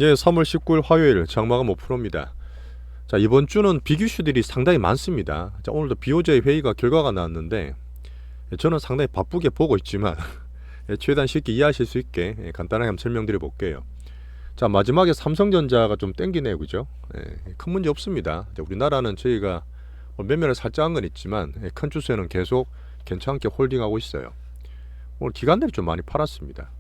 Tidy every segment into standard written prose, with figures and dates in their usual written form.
예, 3월 19일 화요일 장마감 5%입니다. 자, 이번 주는 빅이슈들이 상당히 많습니다. 자, 오늘도 BOJ 회의가 결과가 나왔는데 저는 상당히 바쁘게 보고 있지만 최대한 쉽게 이해하실 수 있게 간단하게 한번 설명드려 볼게요. 자, 마지막에 삼성전자가 좀 땡기네요, 그죠? 큰 문제 없습니다. 자, 우리나라는 저희가 매매를 살짝 한 건 있지만 큰 추세는 계속 괜찮게 홀딩하고 있어요. 오늘 기관들이 좀 많이 팔았습니다.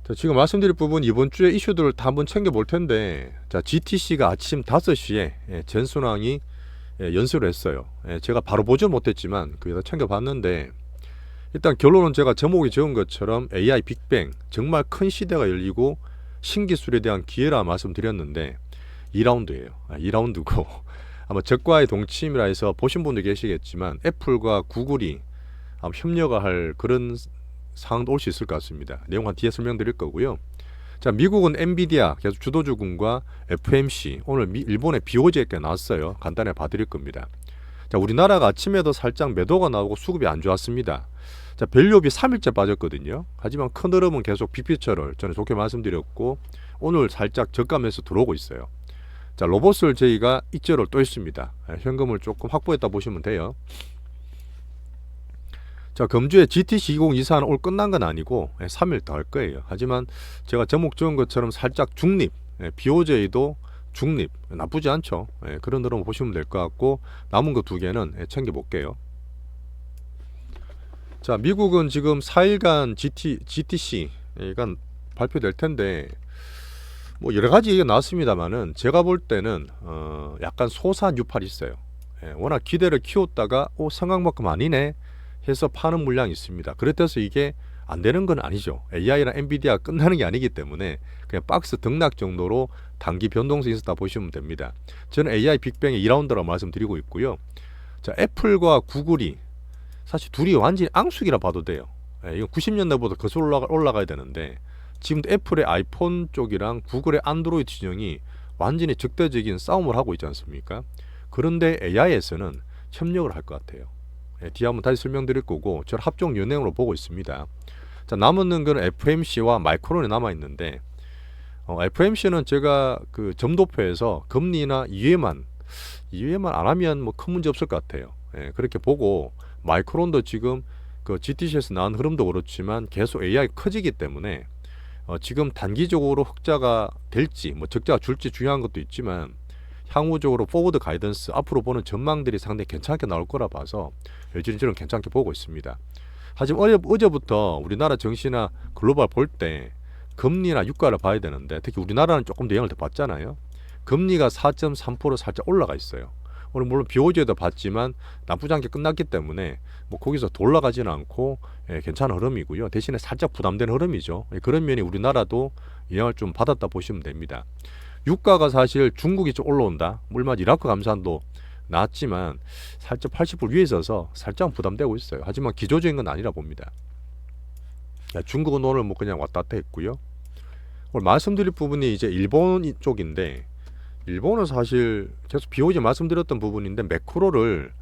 자, 지금 말씀드릴 부분 이번 주에 이슈들을 다 한번 챙겨볼 텐데, 자, GTC가 아침 5시에 전순항이 연설을 했어요. 제가 바로 보지 못했지만 그게 챙겨봤는데, 일단 결론은 제가 제목이 적은 것처럼 AI 빅뱅, 정말 큰 시대가 열리고 신기술에 대한 기회라 말씀드렸는데 2라운드예요. 2라운드고 아마 적과의 동침이라 해서 보신 분도 계시겠지만 애플과 구글이 아마 협력을 할 그런 상황도 올 수 있을 것 같습니다. 내용은 뒤에 설명드릴 거고요. 자, 미국은 엔비디아 계속 주도주군과 FMC, 오늘 일본의 BOJ가 나왔어요. 간단히 봐드릴 겁니다. 자, 우리나라가 아침에도 살짝 매도가 나오고 수급이 안 좋았습니다. 자, 밸류업이 3일째 빠졌거든요. 하지만 큰 흐름은 계속 빅피처를 저는 좋게 말씀드렸고, 오늘 살짝 저감에서 들어오고 있어요. 자, 로봇을 저희가 이제로 또 있습니다. 현금을 조금 확보했다 보시면 돼요. 자, 금주에 GTC 2024는 올 끝난 건 아니고 3일 더 할 거예요. 하지만 제가 제목 적은 것처럼 살짝 중립, BOJ도 중립, 나쁘지 않죠. 그런 흐름 보시면 될 것 같고, 남은 거 2개는 챙겨볼게요. 자, 미국은 지금 4일간 GTC가 발표될 텐데, 뭐 여러 가지 얘기가 나왔습니다만은 제가 볼 때는 약간 소산 유팔이 있어요. 워낙 기대를 키웠다가 생각만큼 아니네 해서 파는 물량이 있습니다. 그렇다고 이게 안 되는 건 아니죠. AI랑 엔비디아 끝나는 게 아니기 때문에 그냥 박스 등락 정도로 단기 변동성이 있었다 보시면 됩니다. 저는 AI 빅뱅의 2라운드라고 말씀드리고 있고요. 자, 애플과 구글이 사실 둘이 완전히 앙숙이라 봐도 돼요. 이건 90년대보다 거슬러 올라가야 되는데 지금 애플의 아이폰 쪽이랑 구글의 안드로이드 진영이 완전히 적대적인 싸움을 하고 있지 않습니까? 그런데 AI에서는 협력을 할 것 같아요. 뒤에 한번 다시 설명드릴 거고, 저는 합종 연행으로 보고 있습니다. 자, 남은 건 FMC와 마이크론이 남아 있는데, FMC는 제가 그 점도표에서 금리나 이해만 안 하면 뭐 큰 문제 없을 것 같아요. 그렇게 보고, 마이크론도 지금 그 GTC에서 나온 흐름도 그렇지만 계속 AI 커지기 때문에 지금 단기적으로 흑자가 될지 뭐 적자가 줄지 중요한 것도 있지만 향후적으로 포워드 가이던스 앞으로 보는 전망들이 상당히 괜찮게 나올 거라 봐서 여전히 저는 괜찮게 보고 있습니다. 하지만 어제부터 우리나라 증시나 글로벌 볼 때 금리나 유가를 봐야 되는데 특히 우리나라는 조금 더 영향을 더 받잖아요. 금리가 4.3% 살짝 올라가 있어요. 오늘 물론 BOJ도 봤지만 나쁘지 않게 끝났기 때문에 뭐 거기서 더 올라가지는 않고 괜찮은 흐름이고요. 대신에 살짝 부담되는 흐름이죠. 그런 면이 우리나라도 영향을 좀 받았다 보시면 됩니다. 유가가 사실 중국이 좀 올라온다. 물론 이라크 감산도 나왔지만 살짝 80불 위에 있어서 살짝 부담되고 있어요. 하지만 기조적인 건 아니라 봅니다. 중국은 오늘 뭐 그냥 왔다 갔다 했고요. 오늘 말씀드릴 부분이 이제 일본 쪽인데, 일본은 사실 계속 BOJ 말씀드렸던 부분인데 매크로를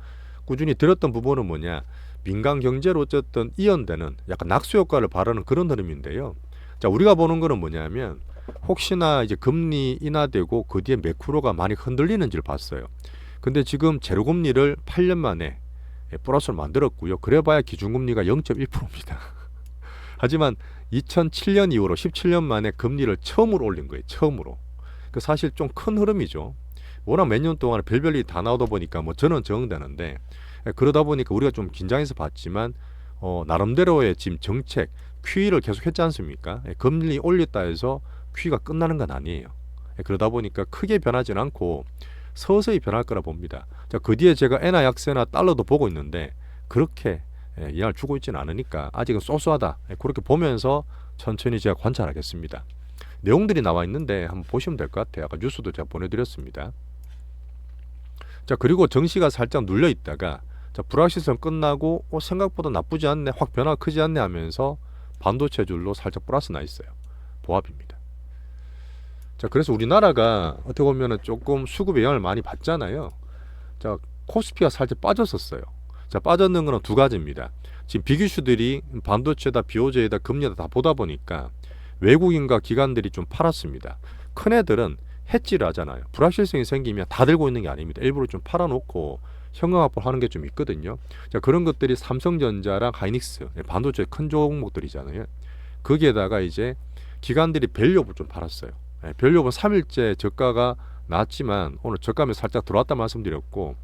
꾸준히 드렸던 부분은 뭐냐, 민간 경제로 어쨌든 이연되는 약간 낙수 효과를 바라는 그런 흐름인데요. 자, 우리가 보는 거는 뭐냐면 혹시나 이제 금리 인하되고 그 뒤에 매크로가 많이 흔들리는지를 봤어요. 근데 지금 제로금리를 8년 만에 플러스를 만들었고요. 그래봐야 기준금리가 0.1%입니다. 하지만 2007년 이후로 17년 만에 금리를 처음으로 올린 거예요. 처음으로. 그 사실 좀 큰 흐름이죠. 워낙 몇 년 동안 별별 일이 다 나오다 보니까 뭐 저는 적응되는데, 그러다 보니까 우리가 좀 긴장해서 봤지만 나름대로의 지금 정책 QE를 계속 했지 않습니까? 금리 올렸다 해서 QE가 끝나는 건 아니에요. 그러다 보니까 크게 변하지는 않고 서서히 변할 거라 봅니다. 자, 그 뒤에 제가 엔화 약세나 달러도 보고 있는데 그렇게 영향을 주고 있지는 않으니까 아직은 소소하다. 그렇게 보면서 천천히 제가 관찰하겠습니다. 내용들이 나와 있는데 한번 보시면 될 것 같아요. 아까 뉴스도 제가 보내드렸습니다. 자, 그리고 정시가 살짝 눌려 있다가 자, 불확실성 끝나고 생각보다 나쁘지 않네, 확 변화가 크지 않네 하면서 반도체줄로 살짝 플러스 나 있어요. 보합입니다. 자, 그래서 우리나라가 어떻게 보면 조금 수급의 영향을 많이 받잖아요. 자, 코스피가 살짝 빠졌었어요. 자, 빠졌는 거는 2가지입니다. 지금 빅이슈들이 반도체다, BOJ다, 금리다 다 보다 보니까 외국인과 기관들이 좀 팔았습니다. 큰 애들은 해지를 하잖아요. 불확실성이 생기면 다 들고 있는 게 아닙니다. 일부러 좀 팔아놓고 현금 확보하는 게 좀 있거든요. 자, 그런 것들이 삼성전자랑 하이닉스, 반도체 큰 종목들이잖아요. 거기에다가 이제 기관들이 밸류업을 좀 팔았어요. 밸류업은 3일째 저가가 났지만 오늘 저가면 살짝 들어왔다 말씀드렸고,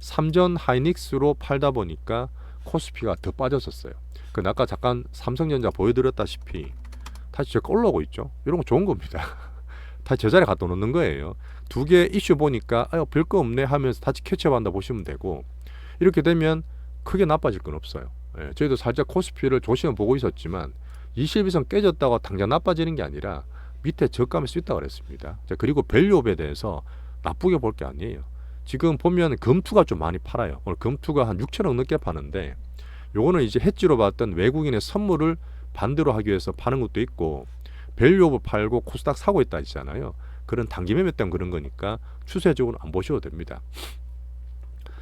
삼전 하이닉스로 팔다 보니까 코스피가 더 빠졌었어요. 그 아까 잠깐 삼성전자 보여드렸다시피 다시 저가 올라오고 있죠. 이런 거 좋은 겁니다. 다시 제자리에 갖다 놓는 거예요. 두 개 이슈 보니까 별거 없네 하면서 다시 캐치업한다 보시면 되고, 이렇게 되면 크게 나빠질 건 없어요. 저희도 살짝 코스피를 조심해 보고 있었지만 21선 깨졌다고 당장 나빠지는 게 아니라 밑에 저가면 수 있다고 그랬습니다. 자, 그리고 밸류업에 대해서 나쁘게 볼 게 아니에요. 지금 보면 금투가 좀 많이 팔아요. 오늘 금투가 한 6천억 넘게 파는데, 요거는 이제 해지로 봤던 외국인의 선물을 반대로 하기 위해서 파는 것도 있고, 밸류업을 팔고 코스닥 사고 있다 있잖아요. 그런 단기 매매 때문에 그런 거니까 추세적으로 안 보셔도 됩니다.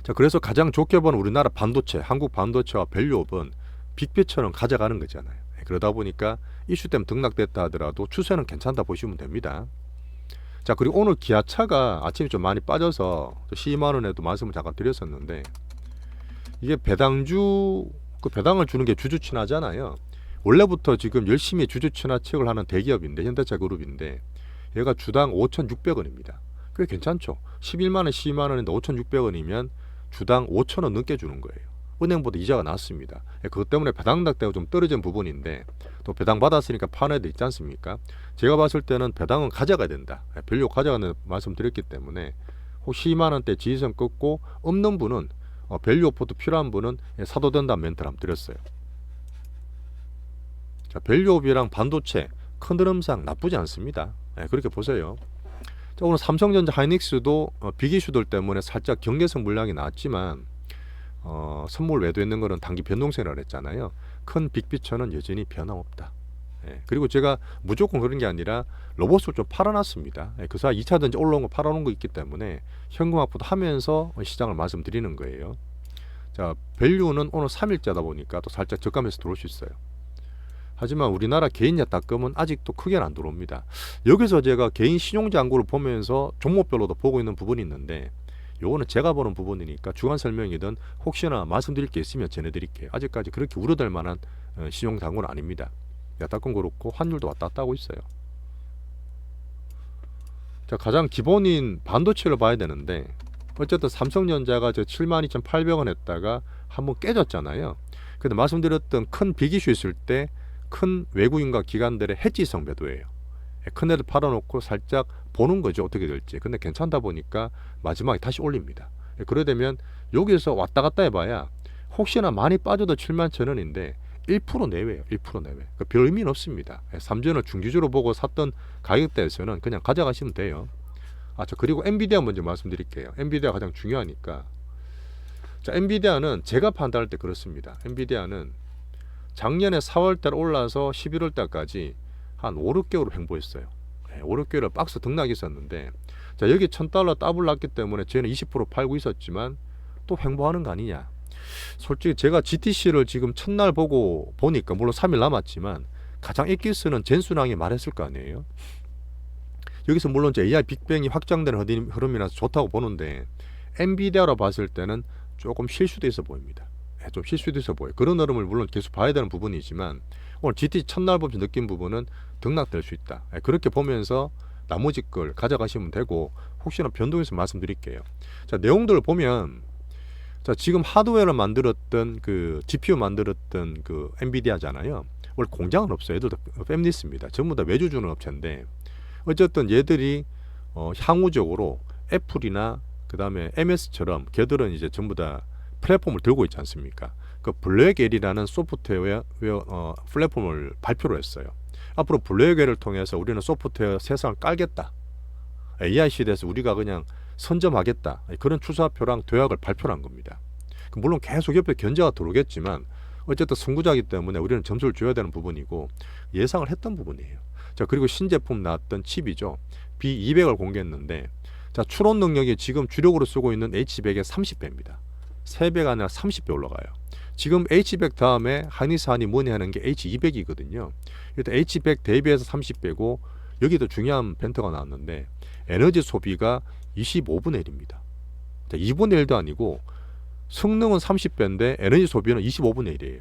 자, 그래서 가장 좋게 보는 우리나라 반도체, 한국 반도체와 밸류업은 빅배처럼 가져가는 거잖아요. 그러다 보니까 이슈 때문에 등락됐다 하더라도 추세는 괜찮다 보시면 됩니다. 자, 그리고 오늘 기아차가 아침에 좀 많이 빠져서 12만 원에도 말씀을 잠깐 드렸었는데, 이게 배당주, 그 배당을 주는 게 주주친화잖아요. 원래부터 지금 열심히 주주친화책을 하는 대기업인데, 현대차 그룹인데, 얘가 주당 5,600원입니다. 그게 괜찮죠. 11만 원, 12만 원인데 5,600원이면 주당 5,000원 넘게 주는 거예요. 은행보다 이자가 낮습니다. 그것 때문에 배당락대가 좀 떨어진 부분인데, 또 배당 받았으니까 파는 애들 있지 않습니까? 제가 봤을 때는 배당은 가져가야 된다. 별로 가져가는 말씀 드렸기 때문에, 혹시 12만 원대 지지선 끊고 없는 분은 밸류 오퍼도 필요한 분은 사도 된다는 멘트를 한번 드렸어요. 자, 밸류업이랑 반도체 큰 흐름상 나쁘지 않습니다. 그렇게 보세요. 자, 오늘 삼성전자 하이닉스도 비기슈들 때문에 살짝 경계성 물량이 나왔지만 선물 외도했는 거는 단기 변동성이라고 했잖아요. 큰 빅피처는 여전히 변함없다. 그리고 제가 무조건 그런 게 아니라 로봇을 좀 팔아놨습니다. 그 사이 2차전지 올라온 거 팔아놓은 거 있기 때문에 현금 확보도 하면서 시장을 말씀드리는 거예요. 자, 밸류는 오늘 3일째다 보니까 또 살짝 저감해서 들어올 수 있어요. 하지만 우리나라 개인 예탁금은 아직도 크게는 안 들어옵니다. 여기서 제가 개인 신용잔고를 보면서 종목별로도 보고 있는 부분이 있는데, 요거는 제가 보는 부분이니까 주간 설명이든 혹시나 말씀드릴 게 있으면 전해드릴게요. 아직까지 그렇게 우려될 만한 신용잔고는 아닙니다. 예탁금 그렇고 환율도 왔다 갔다 하고 있어요. 자, 가장 기본인 반도체를 봐야 되는데, 어쨌든 삼성전자가 저 72,800원 했다가 한번 깨졌잖아요. 근데 말씀드렸던 큰 빅이슈 있을 때 큰 외국인과 기관들의 해지성 매도예요. 큰 애들 팔아놓고 살짝 보는 거죠, 어떻게 될지. 근데 괜찮다 보니까 마지막에 다시 올립니다. 그래 되면 여기서 왔다 갔다 해봐야 혹시나 많이 빠져도 71,000원인데 1% 내외예요. 1% 내외. 그러니까 별 의미는 없습니다. 삼전을 중기주로 보고 샀던 가격대에서는 그냥 가져가시면 돼요. 저 그리고 엔비디아 먼저 말씀드릴게요. 엔비디아 가장 중요하니까. 자, 엔비디아는 제가 판단할 때 그렇습니다. 엔비디아는 작년에 4월달 올라서 11월달까지 한 5, 6개월을 횡보했어요. 5, 6개월 박스 등락이 있었는데, 자, 여기 $1,000 더블 났기 때문에 저희는 20% 팔고 있었지만 또 횡보하는 거 아니냐. 솔직히 제가 GTC를 지금 첫날 보니까 물론 3일 남았지만 가장 인기 쓰는 젠순왕이 말했을 거 아니에요. 여기서 물론 이제 AI 빅뱅이 확장되는 흐름이라서 좋다고 보는데, 엔비디아로 봤을 때는 조금 실수도 있어 보입니다. 좀 실수도 있어 보여요. 그런 흐름을 물론 계속 봐야 되는 부분이지만, 오늘 GT 첫날 보면서 느낀 부분은 등락될 수 있다. 그렇게 보면서 나머지 걸 가져가시면 되고, 혹시나 변동해서 말씀드릴게요. 자, 내용들을 보면, 자, 지금 하드웨어를 만들었던 그 GPU 만들었던 그 엔비디아잖아요. 원래 공장은 없어요. 얘들도 팹리스입니다. 전부 다 외주 주는 업체인데, 어쨌든 얘들이 향후적으로 애플이나 그 다음에 MS처럼 걔들은 이제 전부 다 플랫폼을 들고 있지 않습니까? 그 블랙엘이라는 소프트웨어 플랫폼을 발표를 했어요. 앞으로 블랙엘을 통해서 우리는 소프트웨어 세상을 깔겠다. AI 시대에서 우리가 그냥 선점하겠다. 그런 추사표랑 도약을 발표한 겁니다. 물론 계속 옆에 견제가 들어오겠지만 어쨌든 선구자이기 때문에 우리는 점수를 줘야 되는 부분이고 예상을 했던 부분이에요. 자, 그리고 신제품 나왔던 칩이죠. B200을 공개했는데, 자, 추론 능력이 지금 주력으로 쓰고 있는 H100의 30배입니다. 3배가 아니라 30배 올라가요. 지금 H100 다음에 하이닉스한이 뭐니 하는 게 H200이거든요. 일단 H100 대비해서 30 빼고 여기도 중요한 벤트가 나왔는데 에너지 소비가 25분의 1입니다. 2분의 1도 아니고 성능은 30배인데 에너지 소비는 25분의 1이에요.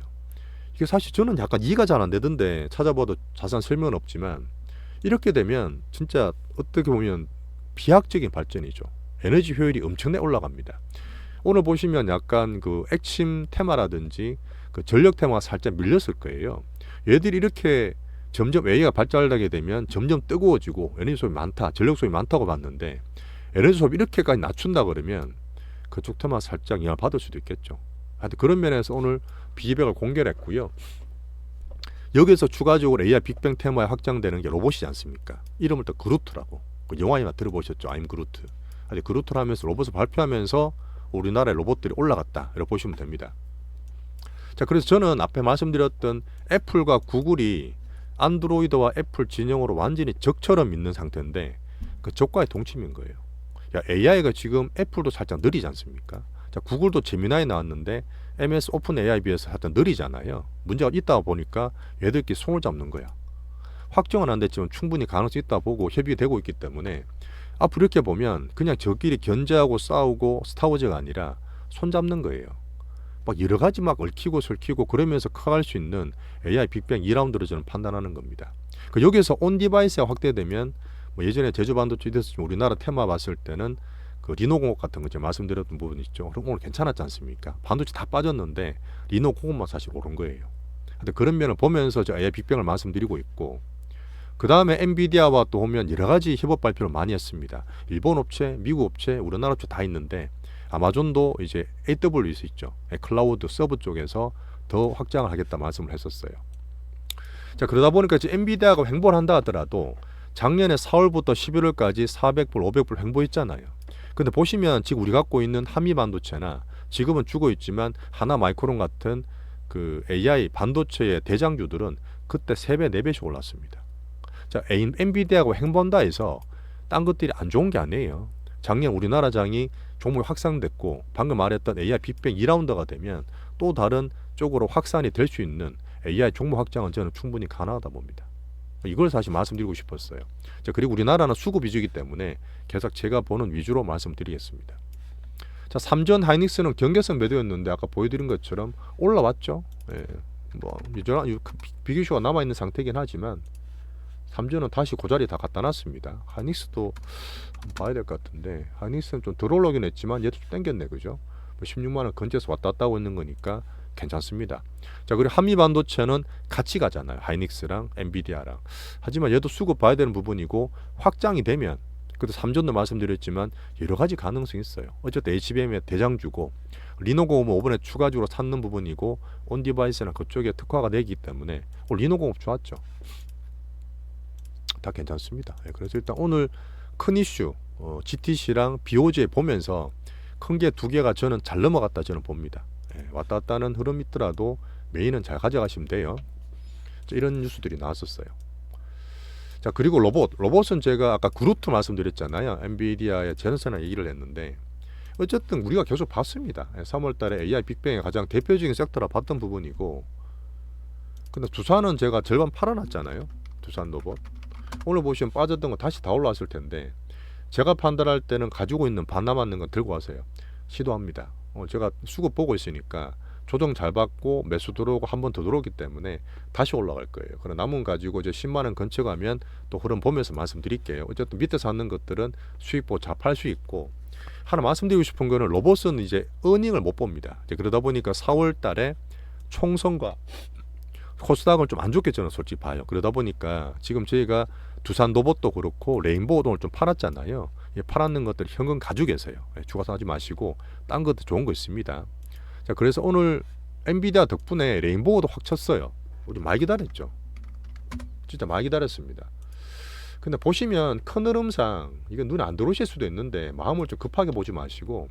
이게 사실 저는 약간 이해가 잘 안 되던데 찾아봐도 자세한 설명은 없지만 이렇게 되면 진짜 어떻게 보면 비약적인 발전이죠. 에너지 효율이 엄청나게 올라갑니다. 오늘 보시면 약간 그 액침 테마라든지 그 전력 테마가 살짝 밀렸을 거예요. 얘들이 이렇게 점점 AI가 발달하게 되면 점점 뜨거워지고 에너지 소비 많다, 전력 소비 많다고 봤는데 에너지 소비 이렇게까지 낮춘다 그러면 그쪽 테마 살짝 영향을 받을 수도 있겠죠. 하여튼 그런 면에서 오늘 비즈백을 공개를 했고요. 여기서 추가적으로 AI 빅뱅 테마에 확장되는 게 로봇이지 않습니까? 이름을 또 그루트라고. 그 영화에나 들어보셨죠? I'm 그루트. 그루트를 하면서 로봇을 발표하면서 우리나라의 로봇들이 올라갔다. 이렇게 보시면 됩니다. 자, 그래서 저는 앞에 말씀드렸던 애플과 구글이 안드로이드와 애플 진영으로 완전히 적처럼 있는 상태인데 그 적과의 동침인 거예요. AI가 지금 애플도 살짝 느리지 않습니까? 자, 구글도 제미나이 나왔는데 MS 오픈 AI 비해서 살짝 느리잖아요. 문제가 있다 보니까 얘들끼리 손을 잡는 거야. 확정은 안 됐지만 충분히 가능성이 있다 보고 협의가 되고 있기 때문에 앞으로 이렇게 보면 그냥 저끼리 견제하고 싸우고 스타워즈가 아니라 손 잡는 거예요. 막 여러 가지 막 얽히고 설키고 그러면서 커갈 수 있는 AI 빅뱅 2라운드로 저는 판단하는 겁니다. 여기서 온 디바이스가 확대되면 뭐 예전에 제주 반도체 됐었지만 우리나라 테마 봤을 때는 그 리노공업 같은 거 제가 말씀드렸던 부분이 있죠. 그럼 오늘 괜찮았지 않습니까? 반도체 다 빠졌는데 리노공업만 사실 오른 거예요. 근데 그런 면을 보면서 저 AI 빅뱅을 말씀드리고 있고 그 다음에 엔비디아와 또 보면 여러 가지 협업 발표를 많이 했습니다. 일본 업체, 미국 업체, 우리나라 업체 다 있는데 아마존도 이제 AWS 있죠. 클라우드 서버 쪽에서 더 확장을 하겠다 말씀을 했었어요. 자, 그러다 보니까 이제 엔비디아가 횡보를 한다 하더라도 작년에 4월부터 11월까지 400불, 500불 횡보했잖아요. 근데 보시면 지금 우리 갖고 있는 한미 반도체나 지금은 죽어 있지만 하나 마이크론 같은 그 AI 반도체의 대장주들은 그때 3배, 4배씩 올랐습니다. 자, 엔비디아가 횡보한다 해서 딴 것들이 안 좋은 게 아니에요. 작년 우리나라 장이 종목이 확산됐고 방금 말했던 AI 빅뱅 2라운드가 되면 또 다른 쪽으로 확산이 될 수 있는 AI 종목 확장은 저는 충분히 가능하다 봅니다. 이걸 사실 말씀드리고 싶었어요. 자, 그리고 우리나라는 수급 위주이기 때문에 계속 제가 보는 위주로 말씀드리겠습니다. 자, 삼전 하이닉스는 경계선 매도였는데 아까 보여드린 것처럼 올라왔죠. 예, 뭐 비교슈가 남아있는 상태이긴 하지만 삼전은 다시 그 자리에 다 갖다 놨습니다. 하이닉스도 한번 봐야 될 것 같은데 하이닉스는 좀 덜 올라오긴 했지만 얘도 좀 땡겼네, 그죠? 16만원 근처에서 왔다 갔다 하고 있는 거니까 괜찮습니다. 자, 그리고 한미 반도체는 같이 가잖아요. 하이닉스랑 엔비디아랑. 하지만 얘도 수급 봐야 되는 부분이고 확장이 되면 그때 3전도 말씀드렸지만 여러 가지 가능성이 있어요. 어쨌든 HBM의 대장주고 리노공업은 이번에 추가적으로 찾는 부분이고 온디바이스나 그쪽에 특화가 되기 때문에 오늘 리노공업 좋았죠. 다 괜찮습니다. 그래서 일단 오늘 큰 이슈 GTC랑 BOJ 보면서 큰 게 두 개가 저는 잘 넘어갔다 저는 봅니다. 왔다 갔다 하는 흐름이 있더라도 메인은 잘 가져가시면 돼요. 이런 뉴스들이 나왔었어요. 자, 그리고 로봇은 제가 아까 그루트 말씀드렸잖아요. 엔비디아의 제너슨이랑 얘기를 했는데 어쨌든 우리가 계속 봤습니다. 3월달에 AI 빅뱅의 가장 대표적인 섹터라 봤던 부분이고 근데 두산은 제가 절반 팔아놨잖아요. 두산 로봇. 오늘 보시면 빠졌던 거 다시 다 올라왔을 텐데 제가 판단할 때는 가지고 있는 반 남았는 거 들고 와서요. 시도합니다. 제가 수급 보고 있으니까 조정 잘 받고 매수 들어오고 한 번 더 들어오기 때문에 다시 올라갈 거예요. 그럼 남은 가지고 이제 10만원 근처 가면 또 흐름 보면서 말씀드릴게요. 어쨌든 밑에 사는 것들은 수익 보고 잘 팔 수 있고 하나 말씀드리고 싶은 거는 로봇은 이제 어닝을 못 봅니다. 이제 그러다 보니까 4월 달에 총선과 코스닥을 좀 안 좋게 저는 솔직히 봐요. 그러다 보니까 지금 저희가 두산 로봇도 그렇고 레인보우도 오늘 좀 팔았잖아요. 팔았는 것들 현금 가지고 계세요. 추가서 하지 마시고 딴 것도 좋은 거 있습니다. 자, 그래서 오늘 엔비디아 덕분에 레인보우도 확 쳤어요. 우리 많이 기다렸죠. 진짜 많이 기다렸습니다. 근데 보시면 큰 흐름상 이건 눈에 안 들어오실 수도 있는데 마음을 좀 급하게 보지 마시고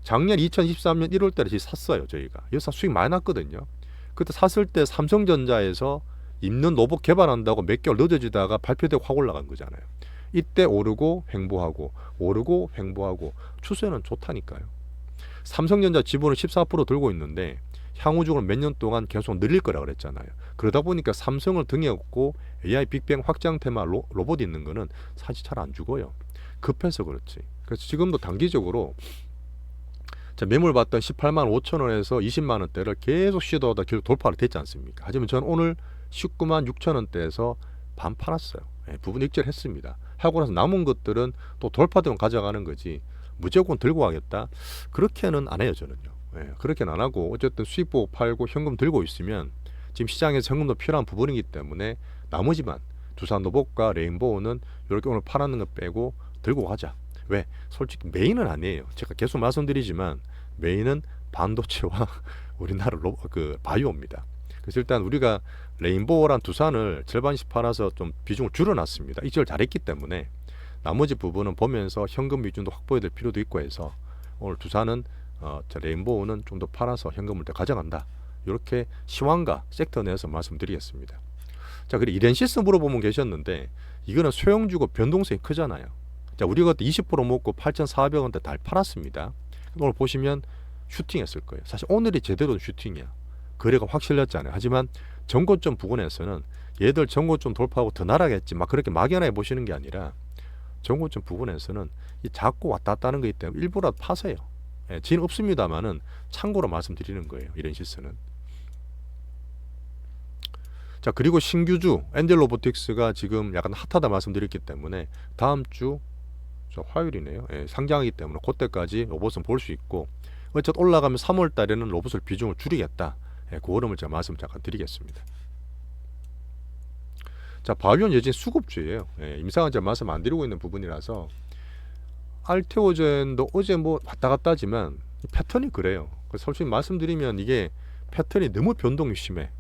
작년 2023년 1월 달에 샀어요. 저희가 여기서 수익 많이 났거든요. 그때 샀을 때 삼성전자에서 있는 로봇 개발한다고 몇 개월 늦어지다가 발표되고 확 올라간 거잖아요. 이때 오르고 횡보하고 오르고 횡보하고 추세는 좋다니까요. 삼성전자 지분을 14% 들고 있는데 향후적으로 몇 년 동안 계속 늘릴 거라 그랬잖아요. 그러다 보니까 삼성을 등에 업고 AI 빅뱅 확장 테마 로봇 있는 거는 사실 잘 안 죽어요. 급해서 그렇지. 그래서 지금도 단기적으로 매물 봤던 18만 5천 원에서 20만 원대를 계속 시도하다 결국 돌파를 됐지 않습니까? 하지만 저는 오늘 19만 6천 원대에서 반 팔았어요. 부분 익절했습니다. 하고 나서 남은 것들은 또 돌파되면 가져가는 거지 무조건 들고 가겠다? 그렇게는 안 해요, 저는요. 그렇게는 안 하고 어쨌든 수익 보고 팔고 현금 들고 있으면 지금 시장에서 현금도 필요한 부분이기 때문에 나머지만 두산 로봇과 레인보우는 이렇게 오늘 팔았는 거 빼고 들고 가자. 왜? 솔직히 메인은 아니에요. 제가 계속 말씀드리지만 메인은 반도체와 우리나라 바이오입니다. 그래서 일단 우리가 레인보우란 두산을 절반씩 팔아서 좀 비중을 줄여놨습니다. 이걸 잘했기 때문에 나머지 부분은 보면서 현금 비중도 확보해야 될 필요도 있고 해서 오늘 두산은 레인보우는 좀 더 팔아서 현금을 더 가져간다. 이렇게 시황과 섹터 내에서 말씀드리겠습니다. 자, 그리고 이렌시스 물어보면 계셨는데 이거는 소형주고 변동성이 크잖아요. 자, 우리가 그때 20% 먹고 8,400원대 달 팔았습니다. 오늘 보시면 슈팅했을 거예요. 사실 오늘이 제대로 슈팅이야. 거래가 확 실렸잖아요. 하지만 전고점 부근에서는 얘들 전고점 돌파하고 더 날아겠지 막 그렇게 막연하게 보시는 게 아니라 전고점 부근에서는 이 자꾸 왔다 갔다 하는 거기 때문에 일부러 파세요. 지는 없습니다만은 참고로 말씀드리는 거예요. 이렌시스는. 자, 그리고 신규주 엔젤 로보틱스가 지금 약간 핫하다 말씀드렸기 때문에 다음 주 화요일이네요. 상장하기 때문에 그때까지 로봇은 볼 수 있고 어쨌든 올라가면 3월 달에는 로봇을 비중을 줄이겠다. 그 흐름을 제가 말씀 잠깐 드리겠습니다. 자, 바이오는 여전히 수급주예요. 임상은 제가 말씀 안 드리고 있는 부분이라서 알테오젠도 어제 뭐 왔다 갔다 하지만 패턴이 그래요. 솔직히 말씀드리면 이게 패턴이 너무 변동이 심해.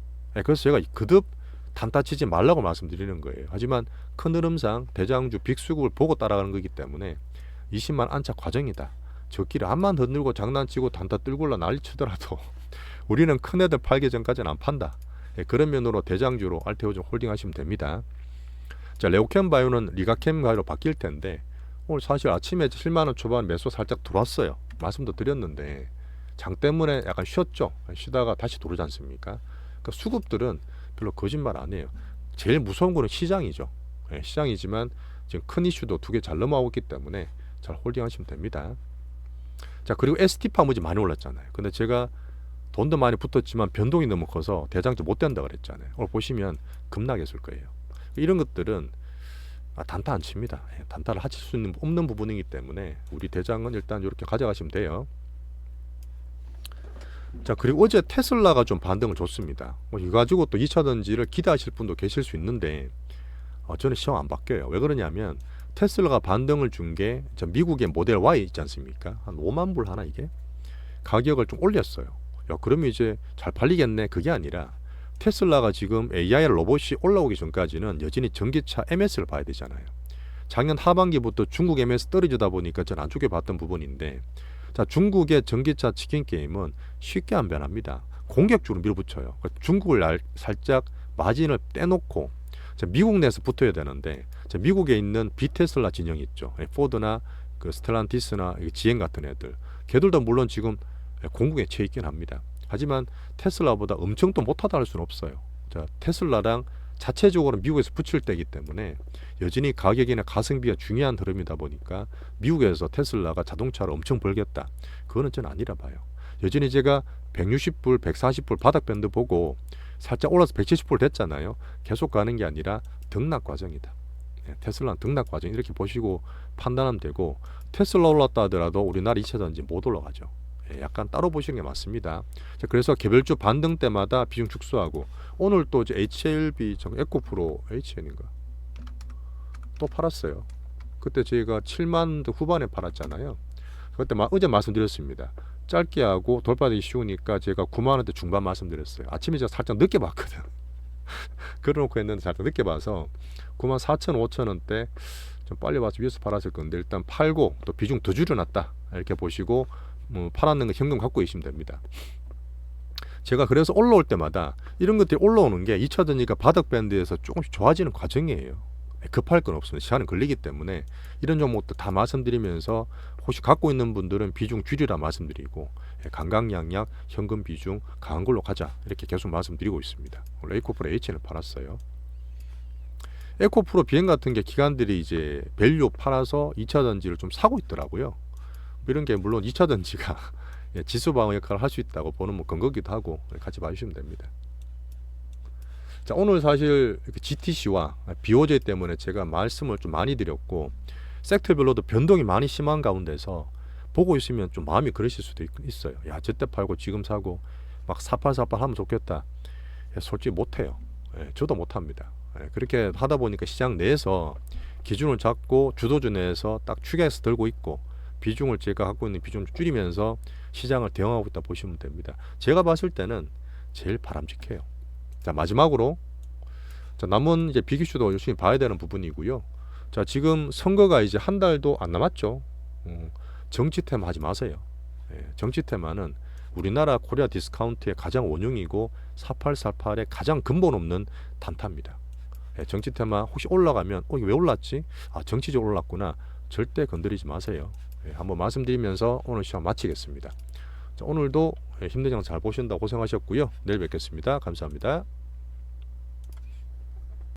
그래서 제가 그듭 단타 치지 말라고 말씀드리는 거예요. 하지만 큰 흐름상 대장주 빅수급을 보고 따라가는 거기 때문에 20만 안착 과정이다. 저끼리 한만 더 늘고 장난치고 단타 들고라 난리 치더라도 우리는 큰 애들 팔기 전까지는 안 판다. 그런 면으로 대장주로 알테오젠 홀딩 하시면 됩니다. 자, 레오캠 바이오는 리가캠 바이오로 바뀔 텐데 오늘 사실 아침에 7만원 초반 매수 살짝 들어왔어요. 말씀도 드렸는데 장 때문에 약간 쉬었죠. 쉬다가 다시 들어오지 않습니까? 그러니까 수급들은 별로 거짓말 안 해요. 제일 무서운 거는 시장이죠. 시장이지만 지금 큰 이슈도 두 개 잘 넘어가고 있기 때문에 잘 홀딩하시면 됩니다. 자, 그리고 ST파무지 많이 올랐잖아요. 근데 제가 돈도 많이 붙었지만 변동이 너무 커서 대장주 못 된다 그랬잖아요. 오늘 보시면 급락했을 거예요. 이런 것들은 단타 안 칩니다. 단타를 하실 수 없는 부분이기 때문에 우리 대장은 일단 이렇게 가져가시면 돼요. 자, 그리고 어제 테슬라가 좀 반등을 줬습니다. 이거 가지고 또 2차 전지를 기대하실 분도 계실 수 있는데 저는 시험 안 바뀌어요. 왜 그러냐면 테슬라가 반등을 준 게 미국의 모델 Y 있지 않습니까? 한 5만 불 하나 이게? 가격을 좀 올렸어요. 그러면 이제 잘 팔리겠네. 그게 아니라 테슬라가 지금 AI 로봇이 올라오기 전까지는 여전히 전기차 MS를 봐야 되잖아요. 작년 하반기부터 중국 MS 떨어지다 보니까 저는 안 좋게 봤던 부분인데 자, 중국의 전기차 치킨 게임은 쉽게 안 변합니다. 공격적으로 밀어붙여요. 중국을 살짝 마진을 떼놓고 미국 내에서 붙어야 되는데 미국에 있는 비테슬라 진영이 있죠. 포드나 그 스텔란티스나 GM 같은 애들 걔들도 물론 지금 공국에 처해 있긴 합니다. 하지만 테슬라보다 엄청 또 못하다 할 수는 없어요. 자, 테슬라랑 자체적으로 미국에서 붙일 때이기 때문에 여전히 가격이나 가성비가 중요한 흐름이다 보니까 미국에서 테슬라가 자동차를 엄청 벌겠다. 그거는 저는 아니라 봐요. 여전히 제가 160불, 140불 바닥 밴드 보고 살짝 올라서 170불 됐잖아요. 계속 가는 게 아니라 등락 과정이다. 테슬라는 등락 과정 이렇게 보시고 판단하면 되고 테슬라 올랐다 하더라도 우리나라 2차전지 못 올라가죠. 약간 따로 보시는 게 맞습니다. 자, 그래서 개별주 반등 때마다 비중 축소하고 오늘 또 이제 HLB 에코프로 HN인가 또 팔았어요. 그때 저희가 7만 후반에 팔았잖아요. 그때 어제 말씀드렸습니다. 짧게 하고 돌파되기 쉬우니까 제가 9만원대 중반 말씀드렸어요. 아침에 제가 살짝 늦게 봤거든. 그래놓고 했는데 살짝 늦게 봐서 9만 4천 5천원대 좀 빨리 봐서 위에서 팔았을 건데 일단 팔고 또 비중 더 줄여놨다 이렇게 보시고 팔았는 거 현금 갖고 계시면 됩니다. 제가 그래서 올라올 때마다 이런 것들이 올라오는 게 2차 전지가 바닥 밴드에서 조금씩 좋아지는 과정이에요. 급할 건 없습니다. 시간은 걸리기 때문에 이런 종목도 다 말씀드리면서 혹시 갖고 있는 분들은 비중 줄이라 말씀드리고 강강약약 현금 비중 강한 걸로 가자 이렇게 계속 말씀드리고 있습니다. 오늘 에코프로 H를 팔았어요. 에코프로 비행 같은 게 기관들이 이제 밸류 팔아서 2차 전지를 좀 사고 있더라고요. 이런 게 물론 2차 전지가 지수 방어 역할을 할 수 있다고 보는 뭐 근거기도 하고 같이 봐주시면 됩니다. 자, 오늘 사실 GTC와 BOJ 때문에 제가 말씀을 좀 많이 드렸고 섹터별로도 변동이 많이 심한 가운데서 보고 있으면 좀 마음이 그러실 수도 있어요. 야, 저때 팔고 지금 사고 막 사팔사팔 하면 좋겠다. 솔직히 못해요. 저도 못합니다. 그렇게 하다 보니까 시장 내에서 기준을 잡고 주도주 내에서 딱 추격해서 들고 있고 비중을 제가 갖고 있는 비중을 줄이면서 시장을 대응하고 있다 보시면 됩니다. 제가 봤을 때는 제일 바람직해요. 자, 마지막으로 자, 남은 이제 비기슈도 열심히 봐야 되는 부분이고요. 자, 지금 선거가 이제 한 달도 안 남았죠. 정치 테마 하지 마세요. 정치 테마는 우리나라 코리아 디스카운트의 가장 원흉이고 4848의 가장 근본 없는 단타입니다. 정치 테마 혹시 올라가면 이게 왜 올랐지? 아, 정치적으로 올랐구나. 절대 건드리지 마세요. 한번 말씀드리면서 오늘 시간 마치겠습니다. 자, 오늘도 힘든 장 잘 보신다고 고생하셨고요. 내일 뵙겠습니다. 감사합니다.